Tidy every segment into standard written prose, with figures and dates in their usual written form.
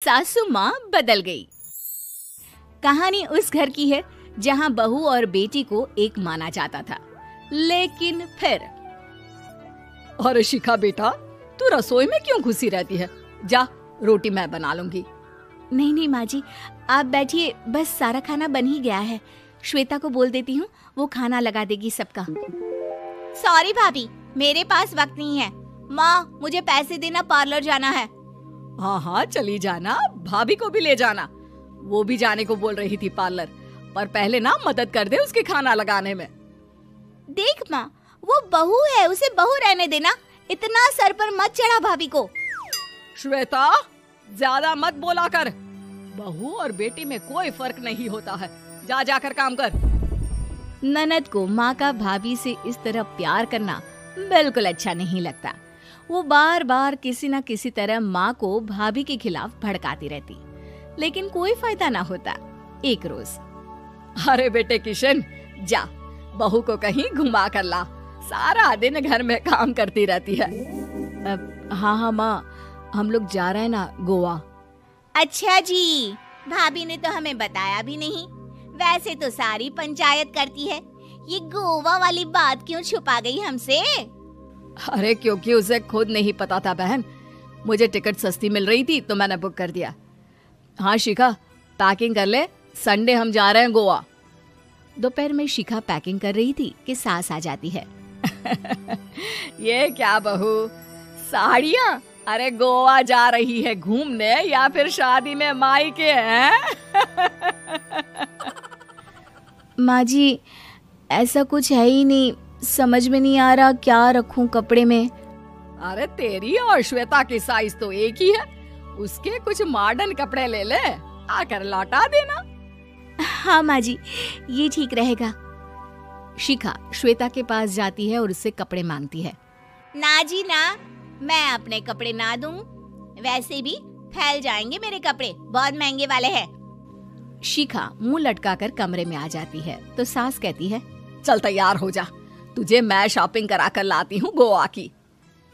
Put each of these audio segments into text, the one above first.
सासू माँ बदल गई। कहानी उस घर की है जहाँ बहू और बेटी को एक माना जाता था, लेकिन फिर अरे शिखा बेटा, तू रसोई में क्यों घुसी रहती है? जा, रोटी मैं बना लूंगी। नहीं नहीं माँ जी, आप बैठिए, बस सारा खाना बन ही गया है। श्वेता को बोल देती हूँ, वो खाना लगा देगी सबका। सॉरी भाभी, मेरे पास वक्त नहीं है। माँ, मुझे पैसे देना, पार्लर जाना है। हाँ हाँ चली जाना, भाभी को भी ले जाना। वो भी जाने को बोल रही थी पार्लर, पर पहले ना मदद कर दे उसके खाना लगाने में। देख माँ, वो बहू है, उसे बहू रहने देना, इतना सर पर मत चढ़ा भाभी को। श्वेता, ज्यादा मत बोला कर। बहू और बेटी में कोई फर्क नहीं होता है। जा जाकर काम कर। ननद को माँ का भाभी से इस तरह प्यार करना बिल्कुल अच्छा नहीं लगता। वो बार बार किसी न किसी तरह माँ को भाभी के खिलाफ भड़काती रहती, लेकिन कोई फायदा ना होता। एक रोज, अरे बेटे किशन, जा बहू को कहीं घुमा कर ला, सारा दिन घर में काम करती रहती है। हाँ माँ, हम लोग जा रहे हैं ना गोवा। अच्छा जी, भाभी ने तो हमें बताया भी नहीं। वैसे तो सारी पंचायत करती है, ये गोवा वाली बात क्यों छुपा गई हमसे? अरे क्योंकि उसे खुद नहीं पता था बहन। मुझे टिकट सस्ती मिल रही थी तो मैंने बुक कर दिया। हाँ शिखा, पैकिंग कर ले, संडे हम जा रहे हैं गोवा। दोपहर में शिखा पैकिंग कर रही थी कि सास आ जाती है। ये क्या बहू, साड़ियाँ? अरे गोवा जा रही है घूमने या फिर शादी में मायके हैं? माँ जी, ऐसा कुछ है ही नहीं, समझ में नहीं आ रहा क्या रखूं कपड़े में। अरे तेरी और श्वेता की साइज तो एक ही है, उसके कुछ मॉडर्न कपड़े ले ले, आकर लौटा देना। हाँ माँ जी, ये ठीक रहेगा। शिखा श्वेता के पास जाती है और उससे कपड़े मांगती है। ना जी ना, मैं अपने कपड़े ना दूं, वैसे भी फैल जाएंगे मेरे कपड़े, बहुत महंगे वाले हैं। शिखा मुंह लटकाकर कमरे में आ जाती है तो सास कहती है, चल तैयार हो जा, तुझे मैं शॉपिंग करा कर लाती हूँ गोवा की।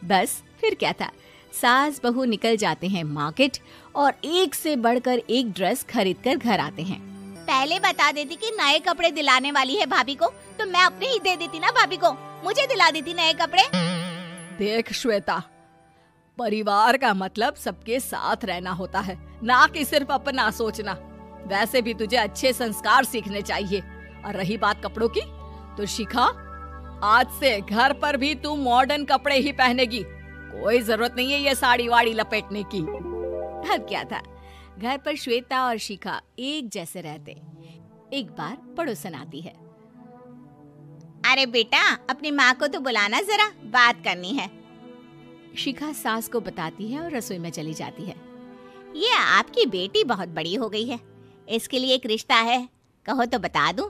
बस फिर क्या था, सास बहू निकल जाते हैं मार्केट और एक से बढ़कर एक ड्रेस खरीद कर घर आते हैं। पहले बता देती कि नए कपड़े दिलाने वाली है भाभी को, तो मैं अपने ही दे देती ना भाभी को, मुझे दिला देती नए कपड़े। देख श्वेता, परिवार का मतलब सबके साथ रहना होता है, ना कि सिर्फ अपना सोचना। वैसे भी तुझे अच्छे संस्कार सीखने चाहिए। और रही बात कपड़ों की, तो शिखा, आज से घर पर भी तू मॉडर्न कपड़े ही पहनेगी। कोई जरूरत नहीं है ये साड़ी वाड़ी लपेटने की। अब क्या था, घर पर श्वेता और शिखा एक जैसे रहते। एक बार पड़ोसन आती है। अरे बेटा, अपनी माँ को तो बुलाना, जरा बात करनी है। शिखा सास को बताती है और रसोई में चली जाती है। ये आपकी बेटी बहुत बड़ी हो गई है, इसके लिए एक रिश्ता है, कहो तो बता दूं।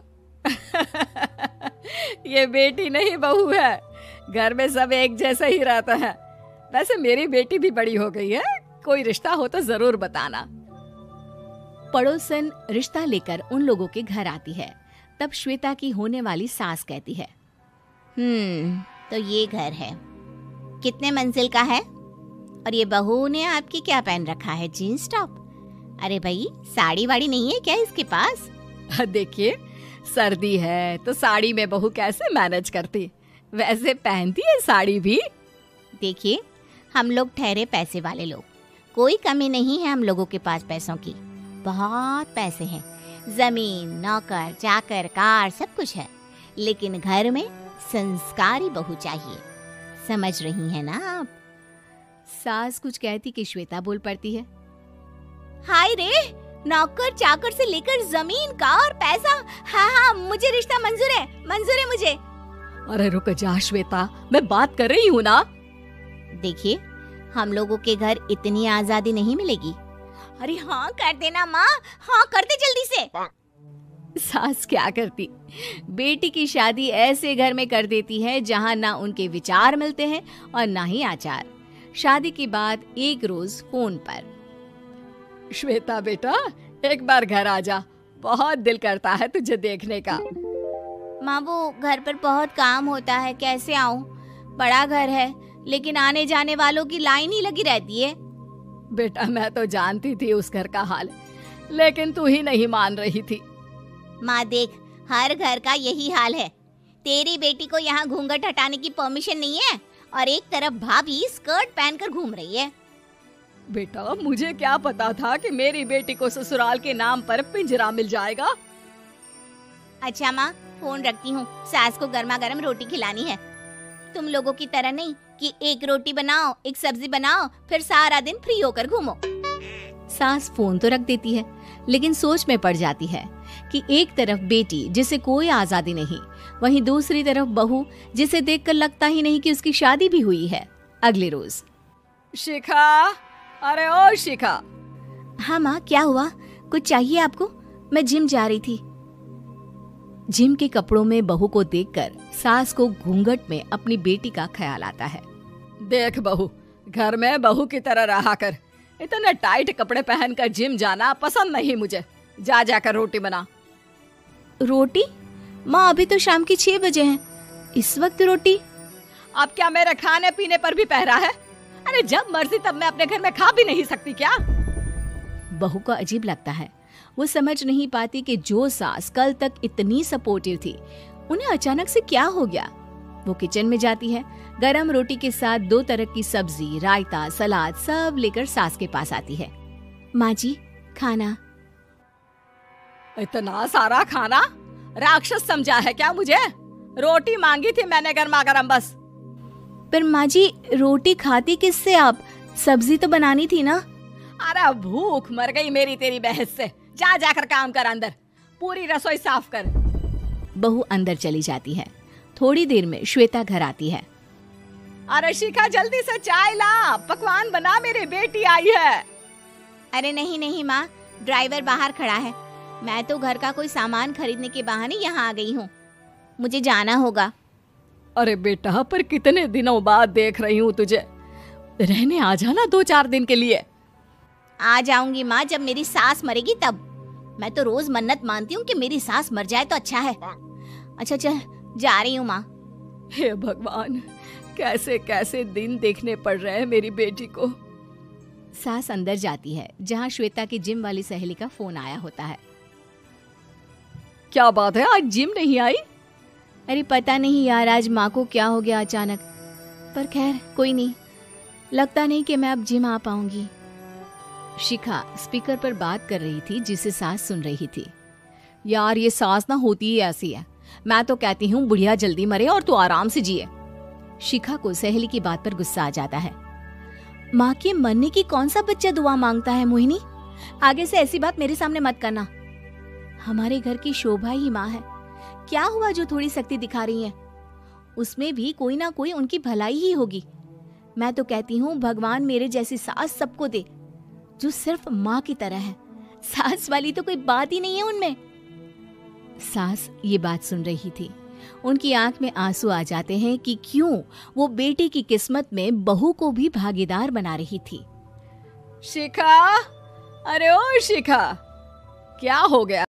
ये बेटी नहीं बहू है, घर में सब एक जैसा ही रहता है। वैसे मेरी बेटी भी बड़ी हो गई है, कोई रिश्ता हो तो जरूर बताना। पड़ोसन रिश्ता लेकर उन लोगों के घर आती है। तब श्वेता की होने वाली सास कहती है, तो ये घर है, कितने मंजिल का है? और ये बहू ने आपकी क्या पहन रखा है, जीन्स टॉप? अरे भाई, साड़ी वाड़ी नहीं है क्या इसके पास? देखिए, सर्दी है तो साड़ी में बहू कैसे मैनेज करती, वैसे पहनती है साड़ी भी। देखिए, हम लोग ठहरे पैसे वाले लोग, कोई कमी नहीं है हम लोगों के पास पैसों की, बहुत पैसे हैं, जमीन, नौकर चाकर, कार, सब कुछ है, लेकिन घर में संस्कारी बहू चाहिए। समझ रही हैं ना आप? सास कुछ कहती कि श्वेता बोल पड़ती है, हाय रे, नौकर चाकर से लेकर जमीन, कार, पैसा, हाँ हाँ, मुझे रिश्ता मंजूर है, मंजूर है मुझे। अरे रुक जा श्वेता, मैं बात कर रही हूँ ना। देखिए, हम लोगों के घर इतनी आजादी नहीं मिलेगी। अरे हाँ कर देना माँ, हाँ कर दे जल्दी से। सास क्या करती, बेटी की शादी ऐसे घर में कर देती है जहाँ ना उनके विचार मिलते हैं और ना ही आचार। शादी के बाद एक रोज फोन पर, श्वेता बेटा, एक बार घर आ जा, बहुत दिल करता है तुझे देखने का। माँ, वो घर पर बहुत काम होता है, कैसे आऊँ? बड़ा घर है, लेकिन आने जाने वालों की लाइन ही लगी रहती है। बेटा मैं तो जानती थी उस घर का हाल, लेकिन तू ही नहीं मान रही थी। माँ देख, हर घर का यही हाल है। तेरी बेटी को यहाँ घूंघट हटाने की परमिशन नहीं है और एक तरफ भाभी स्कर्ट पहनकर घूम रही है। बेटा मुझे क्या पता था कि मेरी बेटी को ससुराल के नाम पर पिंजरा मिल जाएगा। अच्छा माँ, फोन रखती हूँ, सास को गर्मा गर्म रोटी खिलानी है। तुम लोगों की तरह नहीं कि एक रोटी बनाओ, एक सब्जी बनाओ, फिर सारा दिन फ्री होकर घूमो। सास फोन तो रख देती है, लेकिन सोच में पड़ जाती है कि एक तरफ बेटी जिसे कोई आजादी नहीं, वहीं दूसरी तरफ बहू जिसे देखकर लगता ही नहीं कि उसकी शादी भी हुई है। अगले रोज। शिखा, अरे ओ शिखा। हाँ माँ, क्या हुआ? कुछ चाहिए आपको? मैं जिम जा रही थी। जिम के कपड़ों में बहू को देखकर सास को घूंघट में अपनी बेटी का ख्याल आता है। देख बहू, घर में बहू की तरह रहा कर। इतने टाइट कपड़े पहनकर जिम जाना पसंद नहीं मुझे। जा जाकर रोटी बना। रोटी? माँ अभी तो शाम की 6 बजे हैं, इस वक्त रोटी? अब क्या मेरे खाने पीने पर भी पहरा है? अरे जब मर्जी तब मैं अपने घर में खा भी नहीं सकती क्या? बहू को अजीब लगता है। वो समझ नहीं पाती कि जो सास कल तक इतनी सपोर्टिव थी, उन्हें अचानक से क्या हो गया। वो किचन में जाती है, गरम रोटी के साथ 2 तरह की सब्जी, रायता, सलाद सब लेकर सास के पास आती है। माँ जी, खाना। इतना सारा खाना? राक्षस समझा है क्या मुझे? रोटी मांगी थी मैंने गर्मा गर्म बस। पर माँ जी, रोटी खाती किससे आप? सब्जी तो बनानी थी ना। अरे भूख मर गई मेरी तेरी बहस से। जा जाकर काम कर, अंदर पूरी रसोई साफ कर। बहू अंदर चली जाती है। थोड़ी देर में श्वेता घर आती है। अरे शिखा, जल्दी से चाय ला, पकवान बना, मेरी बेटी आई है। अरे नहीं नहीं माँ, ड्राइवर बाहर खड़ा है। मैं तो घर का कोई सामान खरीदने के बहाने यहाँ आ गई हूँ, मुझे जाना होगा। अरे बेटा, पर कितने दिनों बाद देख रही हूँ तुझे, रहने आ जाना 2-4 दिन के लिए। आ जाऊंगी माँ, जब मेरी सास मरेगी तब। मैं तो रोज मन्नत मानती हूँ कि मेरी सास मर जाए तो अच्छा है। अच्छा चल, जा रही हूँ माँ। हे भगवान, कैसे कैसे दिन देखने पड़ रहे हैं मेरी बेटी को। सास अंदर जाती है, जहाँ श्वेता की जिम वाली सहेली का फोन आया होता है। क्या बात है, आज जिम नहीं आई? अरे पता नहीं यार, आज माँ को क्या हो गया अचानक। पर खैर कोई नहीं, लगता नहीं कि मैं अब जिम आ पाऊंगी। शिखा स्पीकर पर बात कर रही थी, जिसे सास सुन रही थी। यार ये सास ना होती ही ऐसी है। मैं तो कहती हूँ बुढ़िया जल्दी मरे और तू आराम से जिए। शिखा को सहेली की बात पर गुस्सा आ जाता है। माँ के मरने की कौन सा बच्चा दुआ मांगता है मोहिनी? आगे से ऐसी बात मेरे सामने मत करना। हमारे घर की शोभा ही माँ है। क्या हुआ जो थोड़ी सख्ती दिखा रही है? उसमें भी कोई ना कोई उनकी भलाई ही होगी। मैं तो कहती हूँ भगवान मेरे जैसी सास सबको दे, जो सिर्फ माँ की तरह है। सास वाली तो कोई बात ही नहीं है उनमें। सास ये बात सुन रही थी। उनकी आंख में आंसू आ जाते हैं कि क्यों वो बेटे की किस्मत में बहू को भी भागीदार बना रही थी। शिखा, अरे ओ शिखा, क्या हो गया?